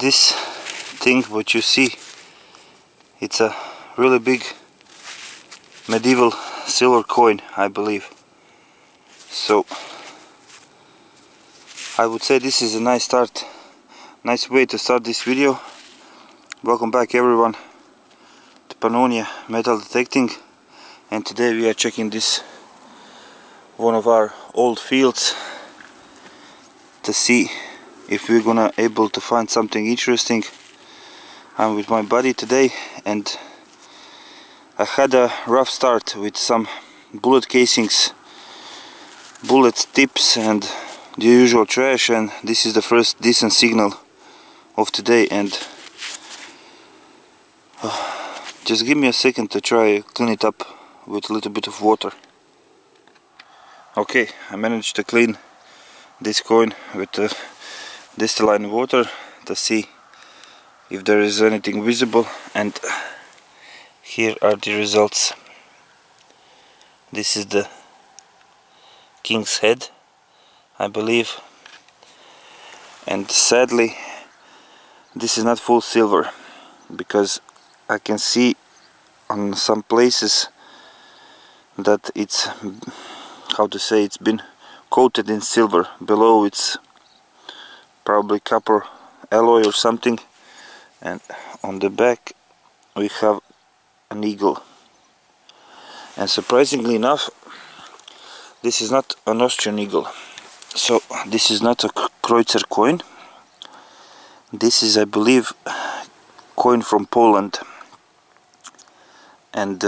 This thing what you see, it's a really big medieval silver coin, I believe. So I would say this is a nice start, nice way to start this video. Welcome back everyone to Panonnia metal detecting, and today we are checking this one of our old fields to see if we're gonna able to find something interesting. I'm with my buddy today, and I had a rough start with some bullet casings, bullet tips and the usual trash, and this is the first decent signal of today. And just give me a second to try clean it up with a little bit of water. Okay, I managed to clean this coin with distilled water to see if there is anything visible, and here are the results. This is the king's head, I believe, and sadly this is not full silver, because I can see on some places that it's, how to say, it's been coated in silver. Below it's probably copper alloy or something, and on the back we have an eagle. And surprisingly enough, this is not an Austrian eagle, so this is not a Kreutzer coin. This is, I believe, coin from Poland, and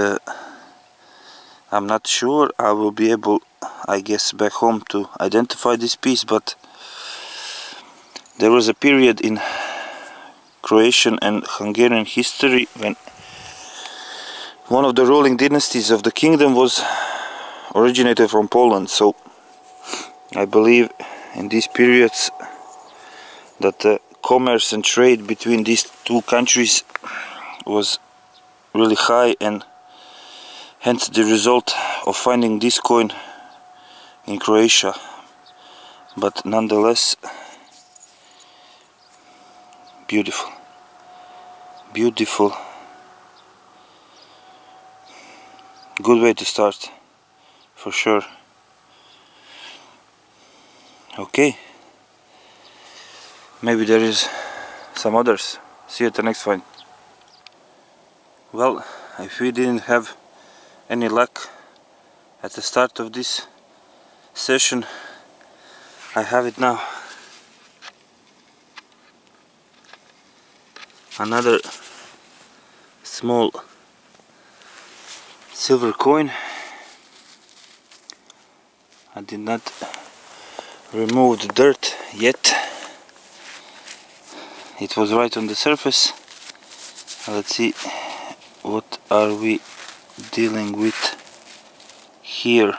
I'm not sure I will be able, I guess, back home to identify this piece, but there was a period in Croatian and Hungarian history when one of the ruling dynasties of the kingdom was originated from Poland. So I believe in these periods that the commerce and trade between these two countries was really high, and hence the result of finding this coin in Croatia. But nonetheless, beautiful, beautiful. Good way to start, for sure. Okay, maybe there is some others. See you at the next find. Well, if we didn't have any luck at the start of this session, I have it now. Another small silver coin. I did not remove the dirt yet. It was right on the surface. Let's see, what are we dealing with here?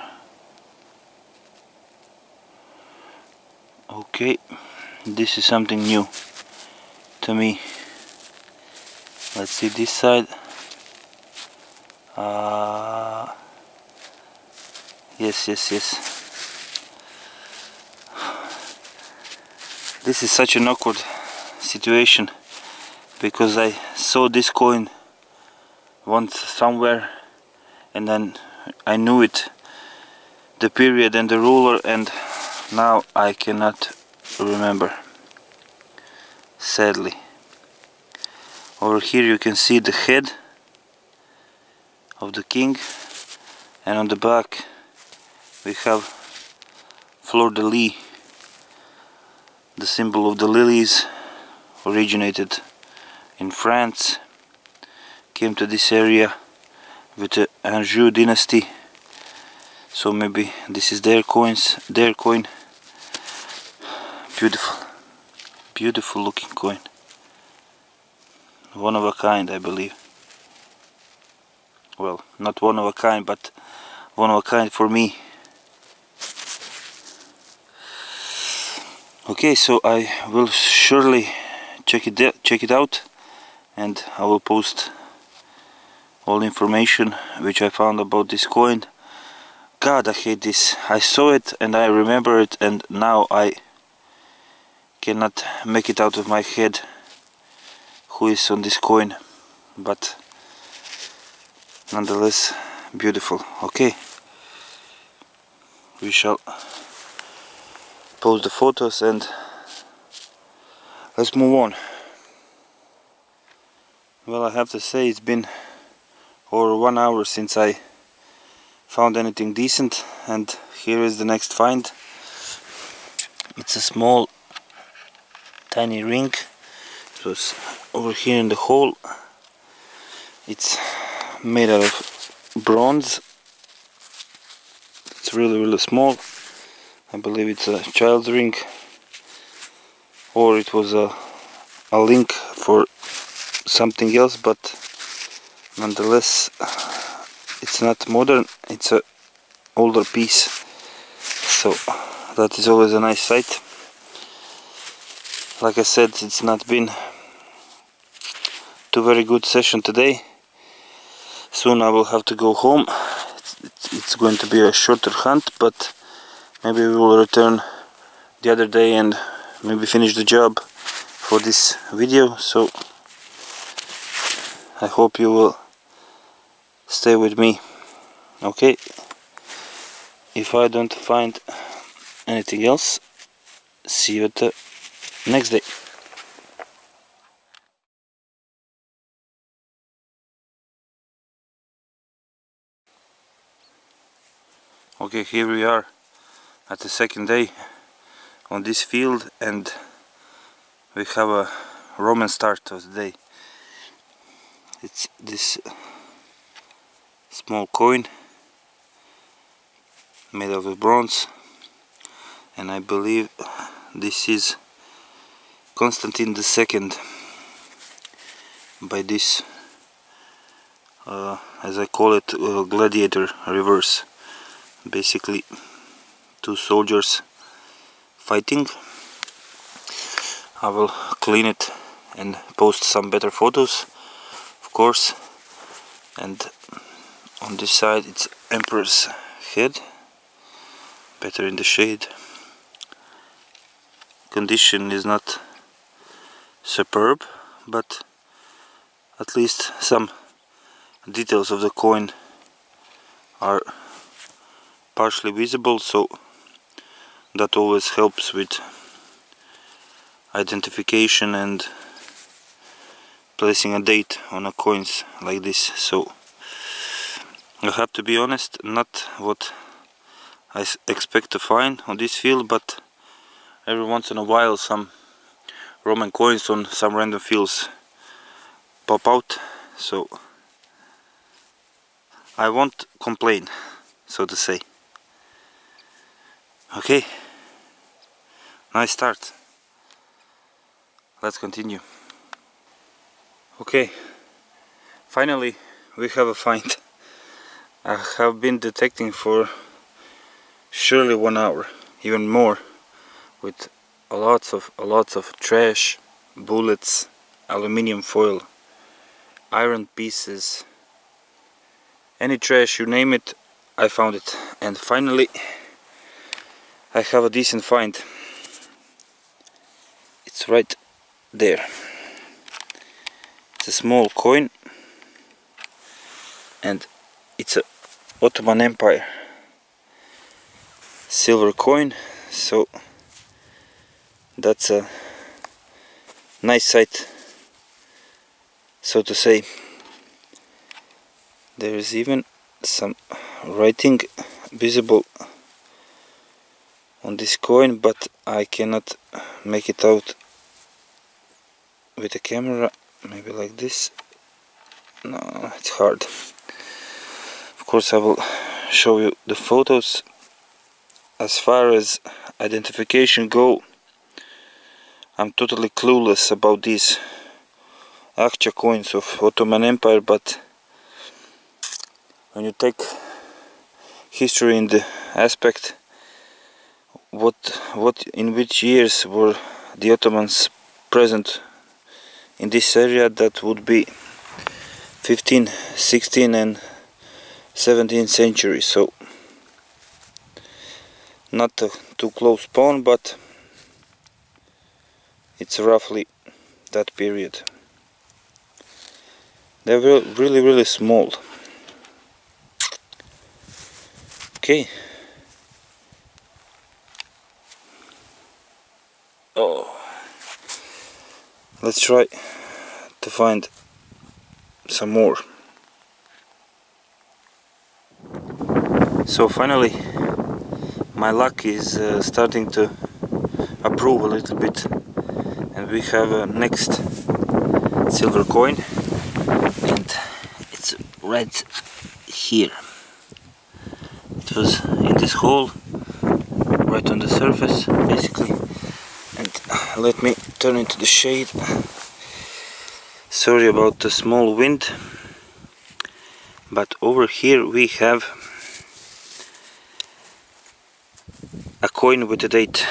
Okay, this is something new to me. Let's see this side. Yes. This is such an awkward situation, because I saw this coin once somewhere, and then I knew it, the period and the ruler, and now I cannot remember, sadly. Over here you can see the head of the king, and on the back we have fleur-de-lis, the symbol of the lilies. Originated in France, came to this area with the Anjou dynasty, so maybe this is their coin. Beautiful looking coin, one of a kind, I believe. Well, not one of a kind, but one of a kind for me. Okay, so I will surely check it out, and I will post all information which I found about this coin. God, I hate this. I saw it and I remember it, and now I cannot make it out of my head who is on this coin, but nonetheless beautiful. Okay, we shall post the photos and let's move on. Well, I have to say it's been over 1 hour since I found anything decent, and here is the next find. It's a small tiny ring. It was over here in the hole. It's made out of bronze. It's really small. I believe it's a child's ring, or it was a link for something else, but nonetheless it's not modern, it's a older piece, so that is always a nice sight. Like I said, it's not been too very good session today. Soon I will have to go home. It's going to be a shorter hunt, but maybe we will return the other day and maybe finish the job for this video. So I hope you will stay with me. Okay, if I don't find anything else, see you at the next day. Okay, here we are at the second day on this field, and we have a Roman start of the day. It's this small coin made out of bronze, and I believe this is Constantine II by this, as I call it, gladiator reverse. Basically two soldiers fighting. I will clean it and post some better photos, of course. And on this side it's Emperor's head, better in the shade. Condition is not superb, but at least some details of the coin are partially visible, so that always helps with identification and placing a date on a coins like this. So I have to be honest, not what I expect to find on this field, but every once in a while some Roman coins on some random fields pop out, so I won't complain, so to say. Okay, nice start. Let's continue. Okay, finally we have a find. I have been detecting for surely 1 hour, even more, with lots of trash, bullets, aluminium foil, iron pieces, any trash, you name it, I found it. And finally I have a decent find. It's right there. It's a small coin, and it's a Ottoman Empire silver coin, so that's a nice sight, so to say. There is even some writing visible on this coin, but I cannot make it out with the camera. Maybe like this. No, it's hard. Of course I will show you the photos. As far as identification go, I'm totally clueless about these Akça coins of Ottoman Empire, but when you take history in the aspect, what in which years were the Ottomans present in this area, that would be 15th, 16th and 17th century, so not a too close spawn, but it's roughly that period. They're really small. Okay. Oh, let's try to find some more. So finally my luck is starting to improve a little bit, and we have a next silver coin, and it's right here. It was in this hole right on the surface basically, and let me turn into the shade. Sorry about the small wind, but over here we have a coin with a date.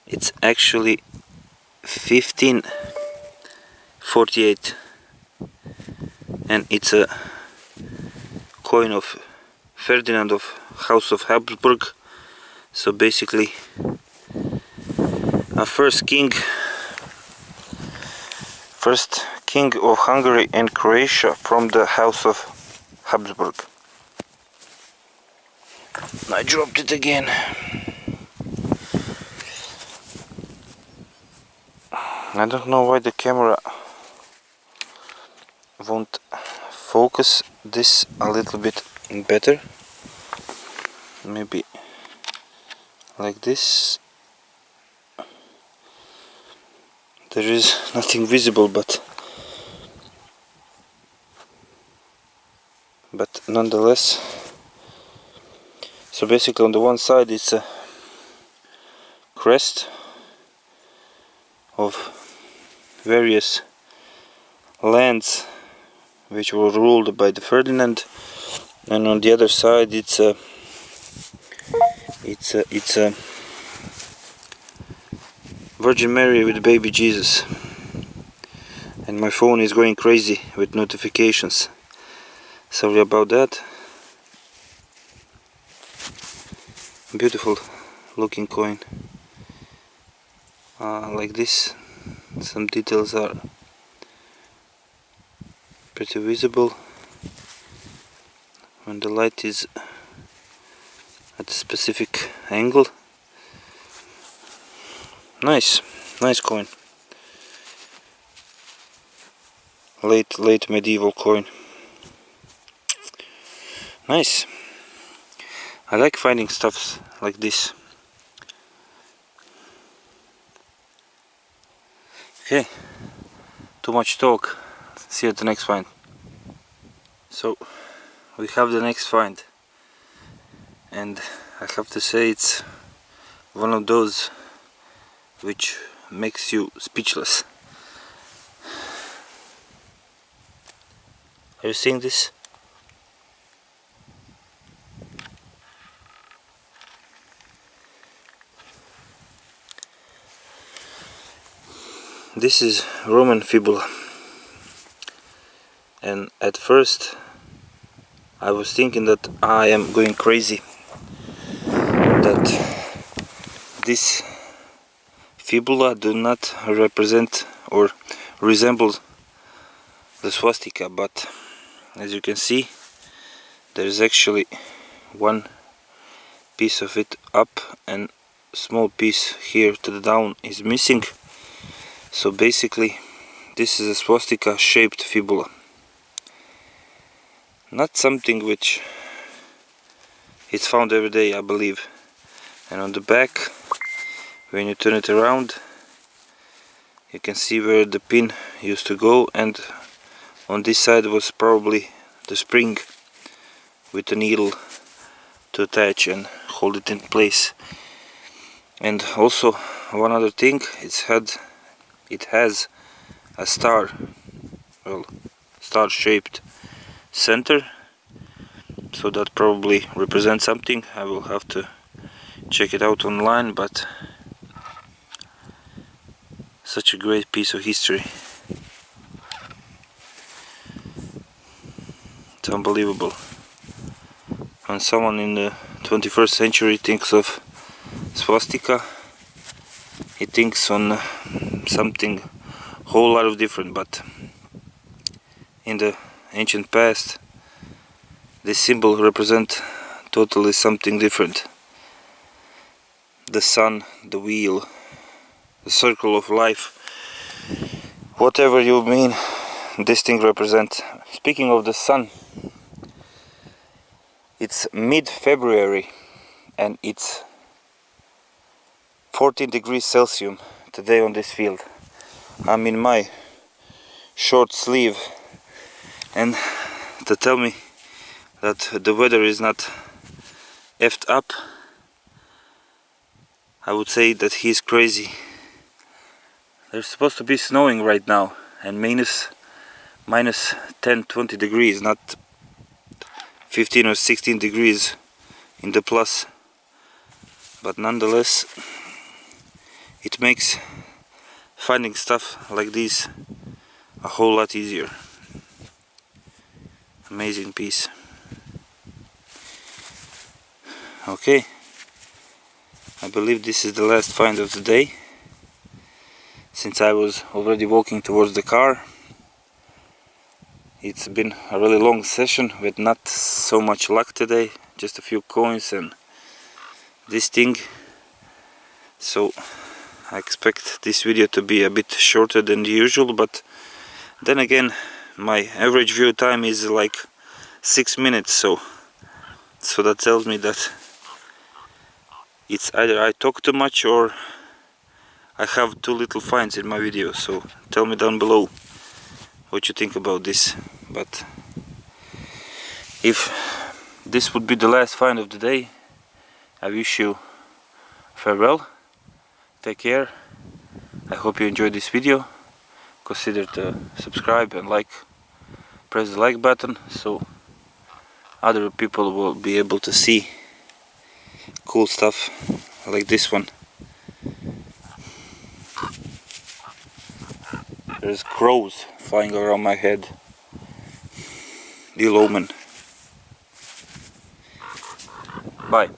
It's actually 1548, and it's a coin of Ferdinand of House of Habsburg. So basically a first king of Hungary and Croatia from the House of Habsburg. I dropped it again. I don't know why the camera won't focus this a little bit better. Maybe like this. There is nothing visible, but nonetheless. So basically on the one side it's a crest of various lands which were ruled by the Ferdinand, and on the other side it's a Virgin Mary with baby Jesus. And my phone is going crazy with notifications. Sorry about that. Beautiful looking coin. Like this. Some details are pretty visible when the light is at a specific angle. Nice coin. Late medieval coin. Nice. I like finding stuffs like this. Okay, too much talk. See you at the next find. So we have the next find, and I have to say it's one of those which makes you speechless. Are you seeing this? This is Roman fibula, and at first I was thinking that I am going crazy, that this fibula do not represent or resemble the swastika, but as you can see there is actually one piece of it up and a small piece here to the down is missing. So basically this is a swastika shaped fibula, not something which is found every day, I believe. And on the back, when you turn it around, you can see where the pin used to go, and on this side was probably the spring with a needle to attach and hold it in place. And also one other thing, it has a star, well, star shaped center, so that probably represents something. I will have to check it out online, but such a great piece of history. It's unbelievable. When someone in the 21st century thinks of swastika, he thinks on something whole lot of different, but in the ancient past, this symbol represents totally something different. The sun, the wheel, the circle of life, whatever you mean, this thing represents. Speaking of the sun, it's mid-February and it's 14 degrees Celsius today on this field. I'm in my short sleeve, and to tell me that the weather is not effed up, I would say that he's crazy. There's supposed to be snowing right now, and minus 10-20 degrees, not 15 or 16 degrees in the plus. But nonetheless, it makes finding stuff like this a whole lot easier. Amazing piece. Okay, I believe this is the last find of the day, since I was already walking towards the car. It's been a really long session with not so much luck today, just a few coins and this thing. So I expect this video to be a bit shorter than usual, but then again my average view time is like 6 minutes, so that tells me that it's either I talk too much or I have too little finds in my video. So tell me down below what you think about this. But if this would be the last find of the day, I wish you farewell, take care. I hope you enjoyed this video. Consider to subscribe and like, press the like button so other people will be able to see cool stuff like this one. There's crows flying around my head. Ill omen. Bye.